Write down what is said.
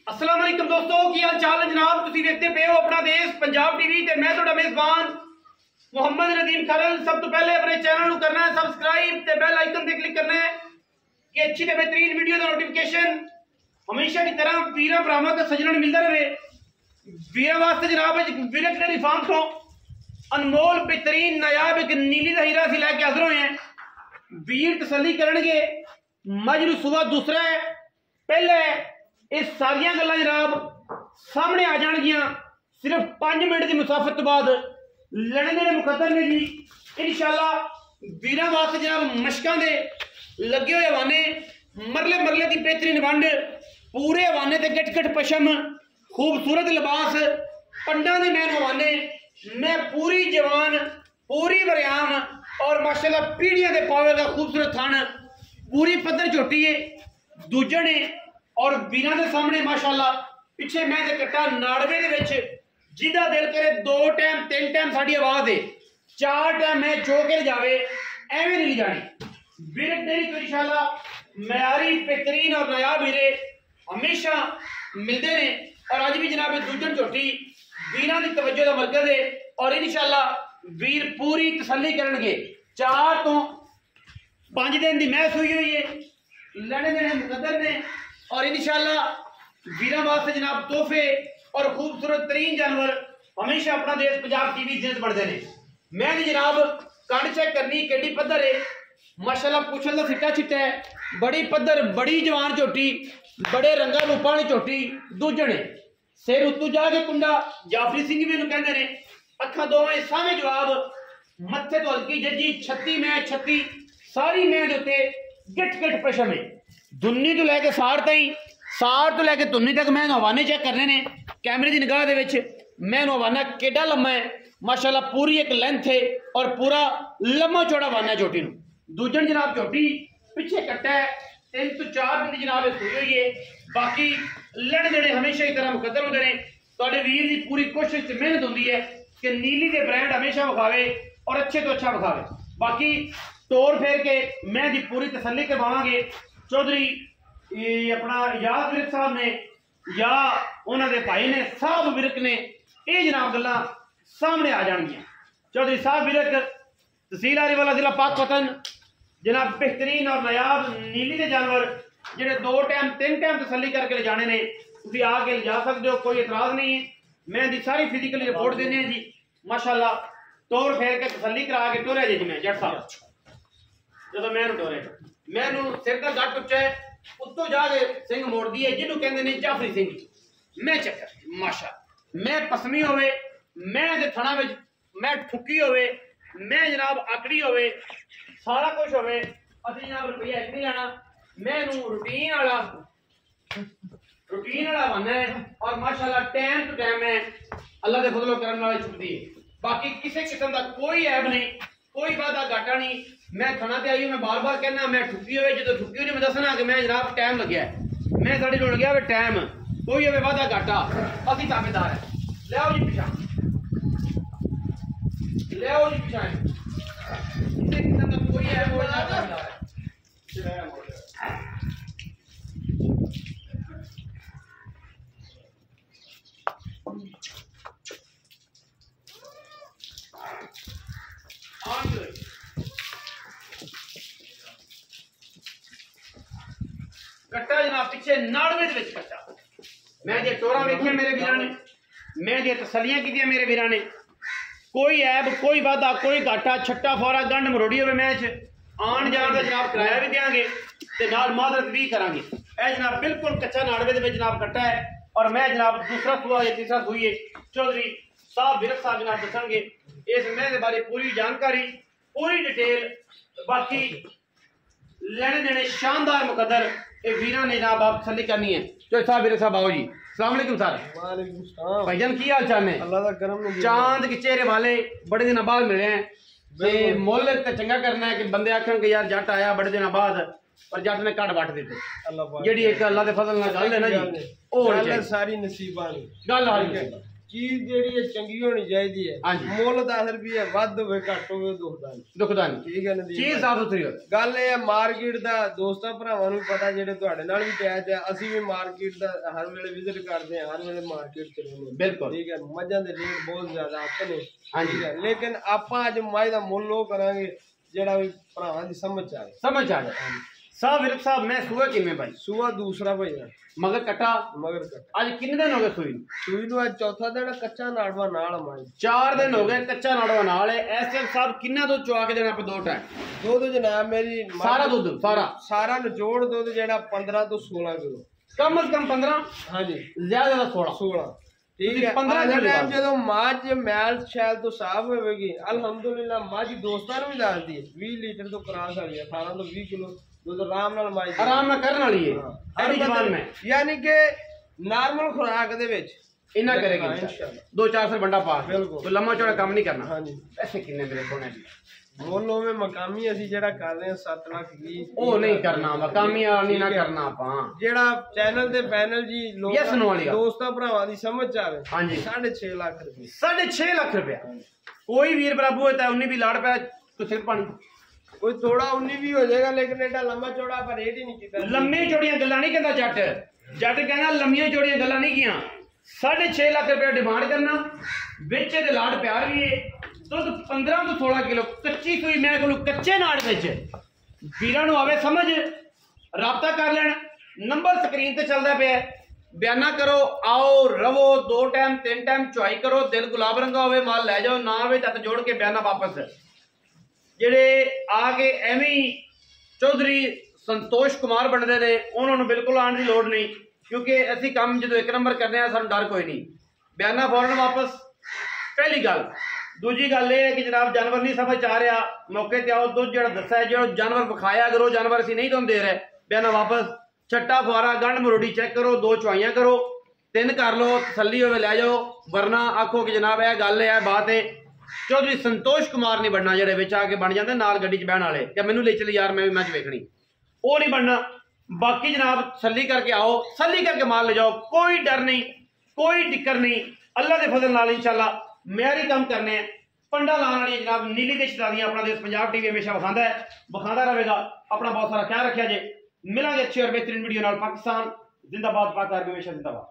अस्सलाम वालेकुम दोस्तों, की हाल चाल है जनाब। तुसी देखते पे हो अपना देश पंजाब टीवी ते मैं तुहाडा मेजबान मोहम्मद नदीम खलल। सब तो पहले अपने चैनल को करना है सब्सक्राइब ते बेल आइकन ते क्लिक करना है कि अच्छी ते बेहतरीन वीडियो का नोटिफिकेशन हमेशा की तरह वीर भरावां ते सज्जनां नूं मिलदा रहे। वीरां वास्ते जनाब विरक डेयरी फार्म तो अनमोल बेहतरीन नायाब एक नीली दा हीरा असीं लैके हाज़र होए हैं। वीर तसल्ली करनगे मझ नूं सुबह दूसरा है पहले ये सारिया गल्लां जनाब सामने आ जाणगियां सिर्फ 5 मिनट की मुसाफत तो बाद लड़ने के मुकद्दर ने जी। इंशाअल्लाह वीरां वास्ते जनाब मशकां दे लगे हुए हवाने मरले मरले की बेहतरीन वंड पूरे हवाने ते गट गट पशम खूबसूरत लिबास पंडा दे मैन हवाने मैं पूरी जवान पूरी बरियाम और माशाल्लाह पीढ़ियां के पावर का खूबसूरत थान पूरी पत्थर झोटी है दूजे ने और वीरां दे सामने माशाल्लाह पिछे मैं ते कट्टा नाड़वे दे विच जिदा दिल करे 2 टाइम 3 टाइम साडी आवाज है 4 टाइम मैं चो के जावे एवें नहीं जानी। विरक डेयरी तो इंशाल्लाह मयारी बेहतरीन और नायाब हीरे हमेशा मिलते हैं और अज भी जनाब दूजन झोटी वीरां दी तवज्जो दा मरकज है और इंशाल्लाह वीर पूरी तसल्ली करनगे। 4 तो 5 दिन की मैच हुई हुई है लड़ने देने मुकद्दर ने और इंशाल्लाह वीरां वास्ते जनाब तोहफे और खूबसूरत तरीन जानवर हमेशा अपना देश पंजाब टीवी जिंद बढ़ते हैं। मैं जनाब कंड चेक करनी केडी पद्धर है माशाल्लाह पुछल दा सिट्टा चिट्टा है बड़ी पद्धर बड़ी जवान झोटी बड़े रंगा रूपा वाली झोटी दूजण है सिर उत्तू जाके कुंडा जाफरी सिंह भी इहनूं कहंदे ने अखां दोवें सावे जवाब मत्थे तो हल्की जजी 36 मैं 36 सारी मैं दे उत्ते गिट गिट पशम है दुन्नी तो लैके सार ताई सार तो लैके तुन्नी तक मैं हवाने चेक करने ने कैमरे की निगाह दे विच मैं हवाना केडा लम्मा है माशाल्लाह पूरी एक लेंथ है और पूरा लम्मा चौड़ा वाना है झोटी नूं। दूजन जनाब झोटी पिछे कट्टा है 3 तो 4 दिन जनाब सुई हुई है बाकी लड़ देने हमेशा की तरह मुकद्दर होंदे ने। तुहाडे वीर की पूरी कोशिश ते मेहनत होंदी है कि नीली के ब्रांड हमेशा विखावे और अच्छे तो अच्छा विखावे। बाकी तोड़ फेर के मैं दी पूरी तसल्ली करवावांगे चौधरी अपना याद विरक साहब ने या उन्होंने भाई ने साहब विरक ने ये जनाब गल्लां सामने आ जाएंगियां। चौधरी साहब विरक तहसील आरीवाला जिला पाकपतन जनाब बेहतरीन और नायाब नीली के जानवर जिहड़े 2 टाइम 3 टाइम तसल्ली करके ले जाने ने तुसीं आके ले जा सकते हो कोई एतराज नहीं है। मैं दी सारी फिजिकल रिपोर्ट देने जी माशाल्लाह तोड़ फेर के तसल्ली करा के टोरिया जी मैं जट साहब जो मैं टोरे मैनू सिर का गट उच्चा है उत्तों जाके सिंह मोड़दी है जिन्होंने कहते हैं जाफरी सिंह मैं चक्कर माशा मैं पसमी होवे मैं दे थणा विच मैं ठुकी होवे मैं जनाब आकड़ी होवे सारा कुछ होवे असीं जनाब रुपया एक नहीं लेना मैनू रूटीन वाला बनना है और माशाल्लाह टाइम टू टाइम है अल्लाह के फजलो करम नाल चुकदी है। बाकी किसी किस्म का कोई ऐब नहीं कोई वादा घाटा नहीं। मैं थाना ते आई मैं बार बार कहना मैं ठुकी हुए जो ठुकी हुई मैं दसना कि मैं जनाब टाइम लग्या है मैं साड़ी रुड़ गया टाइम कोई हमें वादा घाटा असी ताबेदार है। ले आओ जी पिछा ले आओ जी पिछा किसी किस्म का कोई है कोई ताबेदार है। कट्टा जनाब पिछे नाड़वे दे विच कट्टा मैं जे टोरा वेखिया मेरे वीरां ने मैं जे तसल्लियां कीतियां मेरे वीरां ने कोई ऐब कोई वादा कोई घाटा छट्टा फौरा गंढ मरोड़ी होवे मैच आन जान का जनाब किराया भी देंगे ते नाल मादरत भी करांगे। ए जनाब बिल्कुल कच्चा नाड़वे दे विच जनाब कट्टा है और मैं जनाब दूसरा सुआ या तीसरा सुई है चौधरी साहब विरक साहब जनाब दसणगे इस मैं दे बारे पूरी जानकारी पूरी डिटेल बाकी लेने देने शानदार मुकद्दर ये वीरां ने जनाब आप तसल्ली करनी है। जो साहब विरक साहब आओ जी अस्सलाम वालेकुम सर। वालेकुम सलाम भाईजान की हाल चाल है? अल्लाह दा करम चांद के चेहरे वाले बड़े दिन बाद मिले हैं ते मुल ते चंगा करना है कि बंदे आखन कि यार जट आया बड़े दिन बाद पर जट ने कट वट दिते अल्लाह पाक जेडी एक अल्लाह दे फजल नाल गल है ना जी ओ गल सारी नसीबां दी गल आ रही है ਚੀਜ਼ ਜਿਹੜੀ ਹੈ ਚੰਗੀ ਹੋਣੀ ਚਾਹੀਦੀ ਹੈ। ਹਾਂਜੀ। ਮੁੱਲ 10 ਰੁਪਏ ਵੱਧ ਹੋਵੇ ਘੱਟ ਹੋਵੇ ਦੁਖਦਾ ਨਹੀਂ। ਠੀਕ ਹੈ ਨਾ ਜੀ। ਚੀਜ਼ ਸਾਫ ਸੁਥਰੀ ਹੋਵੇ। ਗੱਲ ਇਹ ਹੈ ਮਾਰਕੀਟ ਦਾ ਦੋਸਤਾਂ ਭਰਾਵਾਂ ਨੂੰ ਪਤਾ ਜਿਹੜੇ ਤੁਹਾਡੇ ਨਾਲ ਵੀ ਟੈਚ ਹੈ, ਅਸੀਂ ਵੀ ਮਾਰਕੀਟ ਦਾ ਹਰ ਵੇਲੇ ਵਿਜ਼ਿਟ ਕਰਦੇ ਹਾਂ, ਹਰ ਵੇਲੇ ਮਾਰਕੀਟ ਚ ਰਹਿੰਦੇ ਹਾਂ। ਬਿਲਕੁਲ ਠੀਕ ਹੈ। ਮੱਝਾਂ ਦੇ ਰੇਟ ਬਹੁਤ ਜ਼ਿਆਦਾ ਆਤੇ ਨੇ। ਹਾਂਜੀ। ਠੀਕ ਹੈ। ਲੇਕਿਨ ਆਪਾਂ ਅੱਜ ਮੱਝ ਦਾ ਮੁੱਲ ਉਹ ਕਰਾਂਗੇ ਜਿਹੜਾ ਵੀ ਭਰਾਵਾਂ ਦੀ ਸਮਝ ਆਵੇ। ਸਮਝ ਆ ਜਾਏ। ਸਾहब विरक साहब मैं सूआ किमें भाई ਸੂਆ ਦੂਸਰਾ ਭਈਆ मगर कटा ਮਗਰ ਕੱਟ आज कितने दिन हो गए सूई ਸੂਈ ਨੂੰ ਅੱਜ ਚੌਥਾ ਦਿਨ ਕੱਚਾ ਨਾੜਵਾ ਨਾਲ ਮਾਈ 4 दिन हो गए कच्चा नाड़वा नाल है ऐसे साहब किन्ना दूध चुआ के देना पे 2 टाइम ਦੁੱਧ ਜਨਾਬ ਮੇਰੀ सारा दूध ਸਾਰਾ ਨਿਚੋੜ ਦੁੱਧ ਜਿਹੜਾ 15 ਤੋਂ 16 ਕਿਲੋ कम से कम 15 ਹਾਂਜੀ ज्यादा ज्यादा 16 16 ਠੀਕ ਹੈ। 15 ਟਾਈਮ ਜਦੋਂ ਮੱਝ ਮੈਲ ਸ਼ੈਲ ਤੋਂ ਸਾਫ਼ ਹੋਵੇਗੀ ਅਲਹਮਦੁਲਿਲਾ ਮੱਝ ਦੋਸਤਾਂ ਨੂੰ ਵੀ ਦੱਸਦੀ ਹੈ 20 ਲੀਟਰ ਤੋਂ ਕਰਾਸ ਆ ਗਿਆ 18 ਤੋਂ 20 ਕਿਲੋ दूध आराम नाल माई आराम नाल करन वाली है हर जवान में यानी कि नार्मल खुराक दे विच इना करेगी इंशाल्लाह 2-4 सर बंडा पा बिल्कुल तो लम्मा चौड़ा काम नहीं करना। हां जी। पैसे कितने मेरे सोने मोलो में मकामी ਅਸੀਂ ਜਿਹੜਾ ਕਰ ਰਹੇ ਹਾਂ 7 ਲੱਖ 20 ਉਹ ਨਹੀਂ ਕਰਨਾ ਮਕਾਮੀ ਵਾਲ ਨਹੀਂ ਨਾ ਕਰਨਾ ਆਪਾਂ ਜਿਹੜਾ ਚੈਨਲ ਤੇ ਪੈਨਲ ਜੀ ਲੋਕ ਦੋਸਤਾਂ ਭਰਾਵਾਂ ਦੀ ਸਮਝ ਆਵੇ। ਹਾਂਜੀ 6.5 ਲੱਖ ਰੁਪਏ 6.5 ਲੱਖ ਰੁਪਏ ਕੋਈ ਵੀਰ ਬਰਾਬੂ ਹੋता 19 भी लाड़ पे तो सिर पानी कोई थोड़ा 19 भी हो जाएगा लेकिन एडा लंबा चौड़ा पर रेट ही नहीं कीता। लम्मी चौड़ियां गल्लां नहीं कहंदा जट कहना लम्मियां चौड़ियां गल्लां नहीं कियां 6.5 लाख रुपए डिमांड करना विच दे लाड़ प्यार भी है दुध 15 ਤੋਂ 16 किलो कच्ची सूई मैं कोल कच्चे नाड़ विच वीरां नूं आवे समझ राबता कर लैण नंबर स्क्रीन ते चलदा पिया बयाना करो आओ रवो 2 टाइम 3 टाइम चुआई करो दिल गुलाब रंगा होवे माल लै जाओ ना आवे तक जोड़ के बयाना वापस ਜਿਹੜੇ ਆ ਕੇ ਐਵੇਂ ਹੀ ਚੌਧਰੀ ਸੰਤੋਸ਼ ਕੁਮਾਰ ਬਣਦੇ ਨੇ ਉਹਨਾਂ ਨੂੰ ਬਿਲਕੁਲ ਆਉਣ ਦੀ ਲੋੜ ਨਹੀਂ ਕਿਉਂਕਿ ਅਸੀਂ ਕੰਮ ਜਦੋਂ 1 ਨੰਬਰ ਕਰਨੇ ਆ ਸਾਨੂੰ ਡਰ ਕੋਈ ਨਹੀਂ ਬਿਆਨਾ ਫੌਰਨ ਵਾਪਸ। ਪਹਿਲੀ ਗੱਲ ਦੂਜੀ ਗੱਲ ਇਹ ਹੈ ਕਿ ਜਨਾਬ ਜਾਨਵਰ ਨਹੀਂ ਸਮਝ ਆ ਰਿਹਾ ਮੌਕੇ ਤੇ ਆਓ ਦੁੱਧ ਜਿਹੜਾ ਦੱਸਿਆ ਜਿਹੜਾ ਜਾਨਵਰ ਵਿਖਾਇਆ ਕਰੋ ਜਾਨਵਰ ਅਸੀਂ ਨਹੀਂ ਤੁਹਾਨੂੰ ਦੇ ਰਹੇ ਬਿਆਨਾ ਵਾਪਸ ਛੱਟਾ ਫੁਆਰਾ ਗੰਢ ਮਰੋੜੀ ਚੈੱਕ ਕਰੋ 2 ਚੁਆਈਆਂ ਕਰੋ 3 ਕਰ ਲਓ ਤਸੱਲੀ ਹੋਵੇ ਲੈ ਜਾਓ ਵਰਨਾ ਆਖੋ ਕਿ ਜਨਾਬ ਇਹ ਗੱਲ ਹੈ ਬਾਤ ਹੈ चौधरी संतोष कुमार नहीं बनना जेडे विच आके बन जाते नाल गड्डी च बहन वाले क्या मैनू ले चली यार मैं भी मैच वेखनी वो नहीं बनना। बाकी जनाब तसल्ली करके आओ तसल्ली करके माल ले जाओ कोई डर नहीं कोई दिक्कत नहीं अल्लाह के फजल नाल इंशाल्लाह मेरी काम करने पंडा लाने वाली जनाब नीली देश दादियां अपना देश पंजाब टीवी हमेशा विखांदा रहेगा। अपना बहुत सारा ख्याल रखा जे मिलांगे अच्छी और बेहतरीन वीडियो नाल। पाकिस्तान जिंदाबाद, पाक आर्मी हमेशा जिंदाबाद।